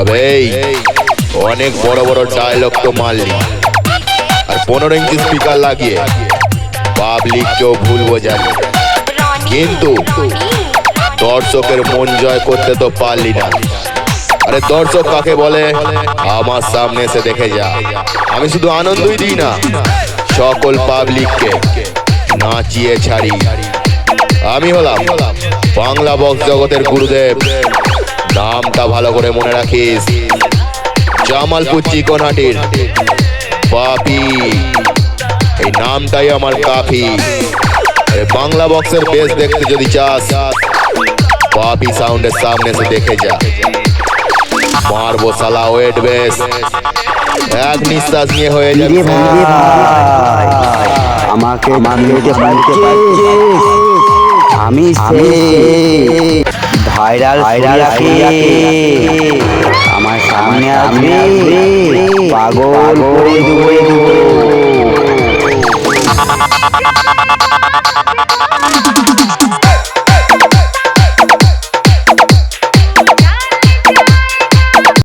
তবে অনেক বড় বড় ডায়লগ তো মারলি, আর 15 ইঞ্চি স্পিকার লাগিয়ে পাবলিককেও ভুল বোঝালি, কিন্তু দর্শকের মন জয় করতে তো পারলি না। আরে দর্শক কাকে বলে আমার সামনে এসে দেখে যা। আমি শুধু আনন্দই দিই না, সকল পাবলিককে নাচিয়ে ছাড়ি। আমি হলাম বাংলা বক্স জগতের গুরুদেব। নামটা ভালো করে মনে রাখিস, জামালপুর চিকনহাটির পাপি। এই নামটাই আমার কাফি। বাংলা বক্সের বেস দেখতে যদি চাস, পাপি সাউন্ডের সামনে এসে দেখে যা। মারবো সালা ওয়েট বেস, এক নিঃশ্বাস নিয়ে হয়ে যাবে। আমাকে আমি ভাইরাল আমার সামনে আসবে, পাগল করে দেবো।